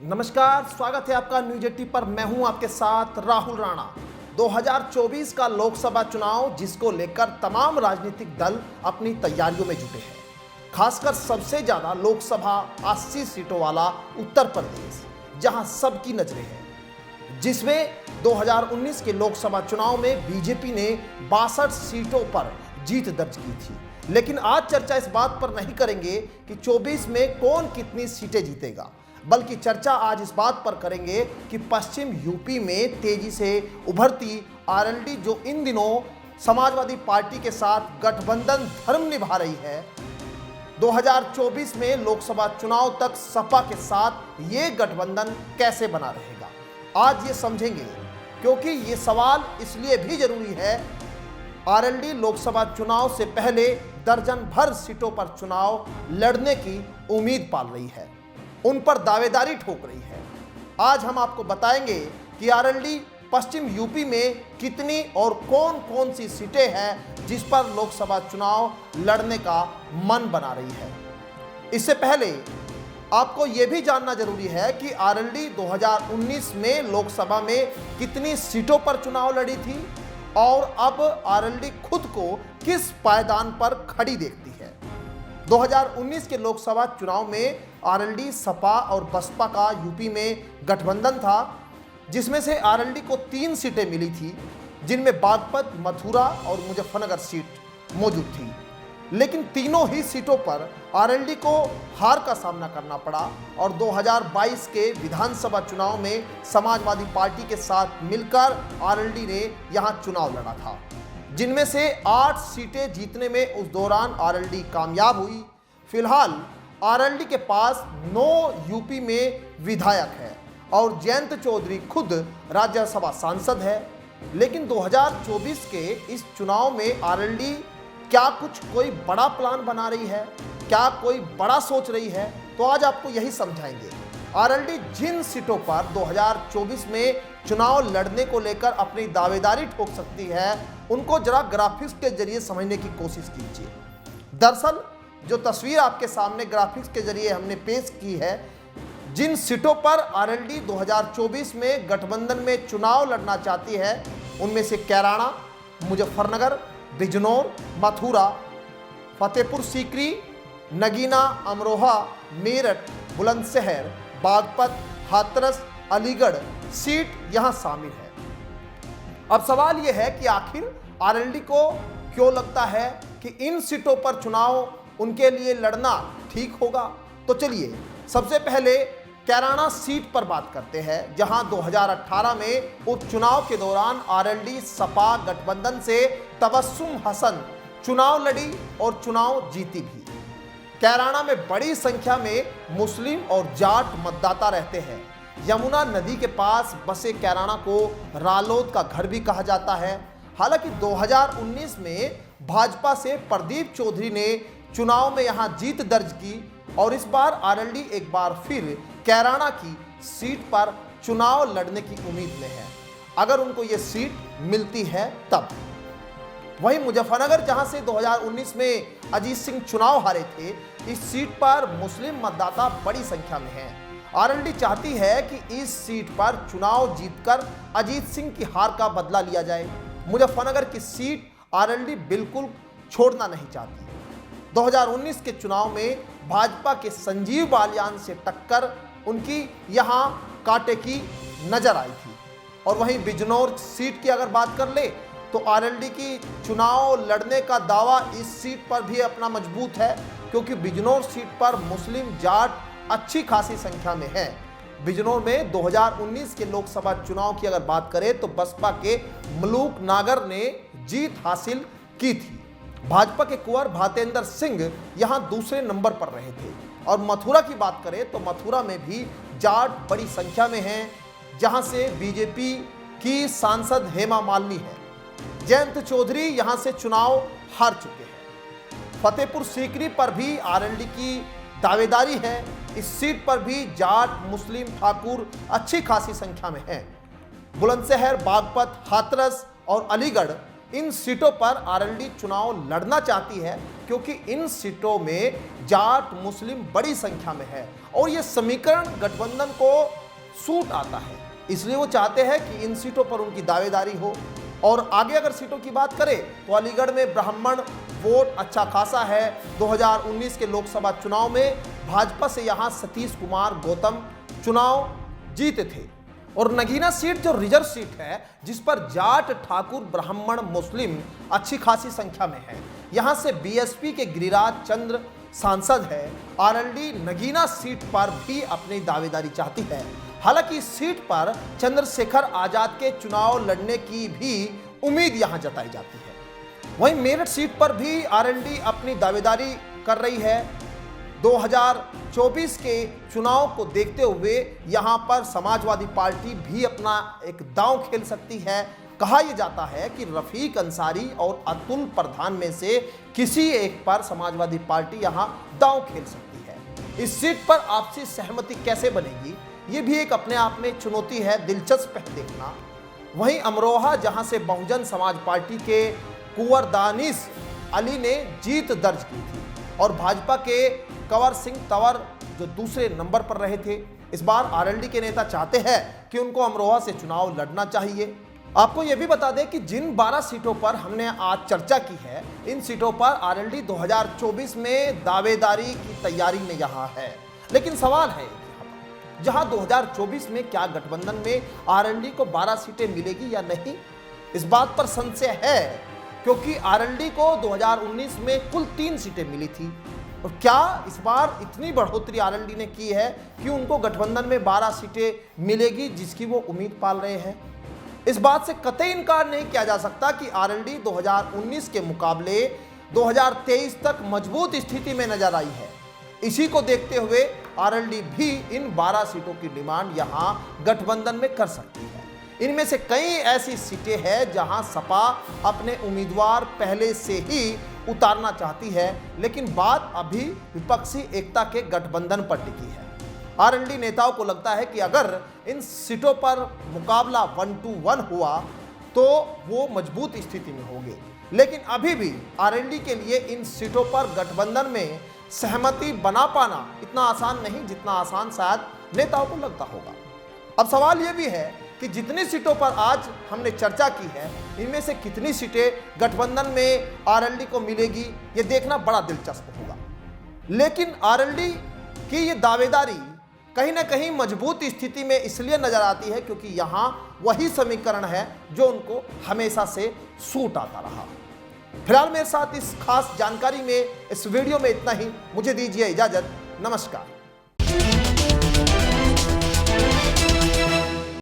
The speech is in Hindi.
नमस्कार, स्वागत है आपका न्यूज 80 पर। मैं हूं आपके साथ राहुल राणा। 2024 का लोकसभा चुनाव जिसको लेकर तमाम राजनीतिक दल अपनी तैयारियों में जुटे हैं। खासकर सबसे ज्यादा लोकसभा 80 सीटों वाला उत्तर प्रदेश जहां सबकी नजरें हैं, जिसमें 2019 के लोकसभा चुनाव में बीजेपी ने 62 सीटों पर जीत दर्ज की थी। लेकिन आज चर्चा इस बात पर नहीं करेंगे कि 24 में कौन कितनी सीटें जीतेगा, बल्कि चर्चा आज इस बात पर करेंगे कि पश्चिम यूपी में तेजी से उभरती आरएलडी जो इन दिनों समाजवादी पार्टी के साथ गठबंधन धर्म निभा रही है, 2024 में लोकसभा चुनाव तक सपा के साथ ये गठबंधन कैसे बना रहेगा, आज ये समझेंगे। क्योंकि ये सवाल इसलिए भी जरूरी है, आरएलडी लोकसभा चुनाव से पहले दर्जन भर सीटों पर चुनाव लड़ने की उम्मीद पाल रही है, उन पर दावेदारी ठोक रही है। आज हम आपको बताएंगे कि आरएलडी पश्चिम यूपी में कितनी और कौन कौन सी सीटें हैं जिस पर लोकसभा चुनाव लड़ने का मन बना रही है। इससे पहले आपको यह भी जानना जरूरी है कि आरएलडी 2019 में लोकसभा में कितनी सीटों पर चुनाव लड़ी थी और अब आरएलडी खुद को किस पायदान पर खड़ी देखती है। 2019 के लोकसभा चुनाव में आरएलडी, सपा और बसपा का यूपी में गठबंधन था, जिसमें से आरएलडी को 3 सीटें मिली थी, जिनमें बागपत, मथुरा और मुजफ्फरनगर सीट मौजूद थी। लेकिन तीनों ही सीटों पर आरएलडी को हार का सामना करना पड़ा और 2022 के विधानसभा चुनाव में समाजवादी पार्टी के साथ मिलकर आरएलडी ने यहां चुनाव लड़ा था, जिनमें से 8 सीटें जीतने में उस दौरान आरएलडी कामयाब हुई। फिलहाल आरएलडी के पास 9 यूपी में विधायक है और जयंत चौधरी खुद राज्यसभा सांसद है। लेकिन 2024 के इस चुनाव में आरएलडी क्या कुछ कोई बड़ा प्लान बना रही है, क्या कोई बड़ा सोच रही है, तो आज आपको यही समझाएंगे। आरएलडी जिन सीटों पर 2024 में चुनाव लड़ने को लेकर अपनी दावेदारी ठोक सकती है, उनको जरा ग्राफिक्स के जरिए समझने की कोशिश कीजिए। दरअसल जो तस्वीर आपके सामने ग्राफिक्स के जरिए हमने पेश की है, जिन सीटों पर आरएलडी 2024 में गठबंधन में चुनाव लड़ना चाहती है, उनमें से कैराना, मुजफ्फरनगर, बिजनौर, मथुरा, फतेहपुर सीकरी, नगीना, अमरोहा, मेरठ, बुलंदशहर, बागपत, हाथरस, अलीगढ़ सीट यहां शामिल है। अब सवाल यह है कि आखिर आरएलडी को क्यों लगता है कि इन सीटों पर चुनाव उनके लिए लड़ना ठीक होगा। तो चलिए सबसे पहले कैराना सीट पर बात करते हैं, जहां 2018 में उपचुनाव के दौरान आरएलडी सपा गठबंधन से तबस्सुम हसन चुनाव लड़ी और चुनाव जीती भी। कैराना में बड़ी संख्या में मुस्लिम और जाट मतदाता रहते हैं। यमुना नदी के पास बसे कैराना को रालोद का घर भी कहा जाता है। हालांकि 2019 में भाजपा से प्रदीप चौधरी ने चुनाव में यहां जीत दर्ज की और इस बार आरएलडी एक बार फिर कैराना की सीट पर चुनाव लड़ने की उम्मीद में है, अगर उनको ये सीट मिलती है तब। वहीं मुजफ्फरनगर, जहां से 2019 में अजीत सिंह चुनाव हारे थे, इस सीट पर मुस्लिम मतदाता बड़ी संख्या में हैं। आरएलडी चाहती है कि इस सीट पर चुनाव जीतकर अजीत सिंह की हार का बदला लिया जाए। मुजफ्फरनगर की सीट आरएलडी बिल्कुल छोड़ना नहीं चाहती। 2019 के चुनाव में भाजपा के संजीव बालियान से टक्कर उनकी यहां कांटे की नजर आई थी। और वहीं बिजनौर सीट की अगर बात कर ले तो आरएलडी की चुनाव लड़ने का दावा इस सीट पर भी अपना मजबूत है, क्योंकि बिजनौर सीट पर मुस्लिम जाट अच्छी खासी संख्या में है। बिजनौर में 2019 के लोकसभा चुनाव की अगर बात करें तो बसपा के मलूक नागर ने जीत हासिल की थी। भाजपा के कुंवर भातेंद्र सिंह यहां दूसरे नंबर पर रहे थे। और मथुरा की बात करें तो मथुरा में भी जाट बड़ी संख्या में हैं, जहां से बीजेपी की सांसद हेमा मालिनी है। जयंत चौधरी यहां से चुनाव हार चुके हैं। फतेहपुर सीकरी पर भी आरएलडी की दावेदारी है। इस सीट पर भी जाट, मुस्लिम, ठाकुर अच्छी खासी संख्या में हैं। बुलंदशहर, बागपत, हाथरस और अलीगढ़ इन सीटों पर आरएलडी चुनाव लड़ना चाहती है क्योंकि इन सीटों में जाट मुस्लिम बड़ी संख्या में है और यह समीकरण गठबंधन को सूट आता है। इसलिए वो चाहते हैं कि इन सीटों पर उनकी दावेदारी हो। और आगे अगर सीटों की बात करें तो अलीगढ़ में ब्राह्मण वोट अच्छा खासा है। 2019 के लोकसभा चुनाव में भाजपा से यहां सतीश कुमार गौतम चुनाव जीते थे। और नगीना सीट जो रिजर्व सीट है जिस पर जाट ठाकुर ब्राह्मण मुस्लिम अच्छी खासी संख्या में है, यहां से बीएसपी के गिरिराज चंद्र सांसद है। आरएलडी नगीना सीट पर भी अपनी दावेदारी चाहती है। हालांकि इस सीट पर चंद्रशेखर आजाद के चुनाव लड़ने की भी उम्मीद यहां जताई जाती है। वहीं मेरठ सीट पर भी आरएलडी अपनी दावेदारी कर रही है। 2024 के चुनाव को देखते हुए यहां पर समाजवादी पार्टी भी अपना एक दांव खेल सकती है। कहा यह जाता है कि रफीक अंसारी और अतुल प्रधान में से किसी एक पर समाजवादी पार्टी यहां दांव खेल सकती है। इस सीट पर आपसी सहमति कैसे बनेगी, ये भी एक अपने आप में चुनौती है, दिलचस्प है देखना। वहीं अमरोहा, जहां से बहुजन समाज पार्टी के कुंवर दानिश अली ने जीत दर्ज की थी और भाजपा के कंवर सिंह तंवर जो दूसरे नंबर पर रहे थे, इस बार आरएलडी के नेता चाहते हैं कि उनको अमरोहा से चुनाव लड़ना चाहिए। आपको यह भी बता दें कि जिन 12 सीटों पर हमने आज चर्चा की है, इन सीटों पर आरएलडी 2024 में दावेदारी की तैयारी में यहां है। लेकिन सवाल है जहां 2024 में क्या गठबंधन में आरएलडी को 12 सीटें मिलेगी या नहीं, इस बात पर संशय है क्योंकि आरएलडी को 2019 में कुल 3 सीटें मिली थी। और क्या इस बार इतनी बढ़ोतरी आरएलडी ने की है कि उनको गठबंधन में 12 सीटें मिलेगी जिसकी वो उम्मीद पाल रहे हैं। इस बात से कतई इनकार नहीं किया जा सकता कि आरएलडी 2019 के मुकाबले 2023 तक मजबूत स्थिति में नजर आई है। इसी को देखते हुए आरएलडी भी इन 12 सीटों की डिमांड यहां गठबंधन में कर सकती है। इनमें से कई ऐसी सीटें हैं जहां सपा अपने उम्मीदवार पहले से ही उतारना चाहती है, लेकिन बात अभी विपक्षी एकता के गठबंधन पर टिकी है। आरएलडी नेताओं को लगता है कि अगर इन सीटों पर मुकाबला 1-1 हुआ तो वो मजबूत स्थिति में होंगे। लेकिन अभी भी आरएलडी के लिए इन सीटों पर गठबंधन में सहमति बना पाना इतना आसान नहीं जितना आसान शायद नेताओं को लगता होगा। अब सवाल यह भी है कि जितनी सीटों पर आज हमने चर्चा की है, इनमें से कितनी सीटें गठबंधन में आरएलडी को मिलेगी, ये देखना बड़ा दिलचस्प होगा। लेकिन आरएलडी की ये दावेदारी कहीं ना कहीं मजबूत स्थिति में इसलिए नजर आती है क्योंकि यहाँ वही समीकरण है जो उनको हमेशा से सूट आता रहा। फिलहाल मेरे साथ इस खास जानकारी में, इस वीडियो में इतना ही। मुझे दीजिए इजाजत। नमस्कार।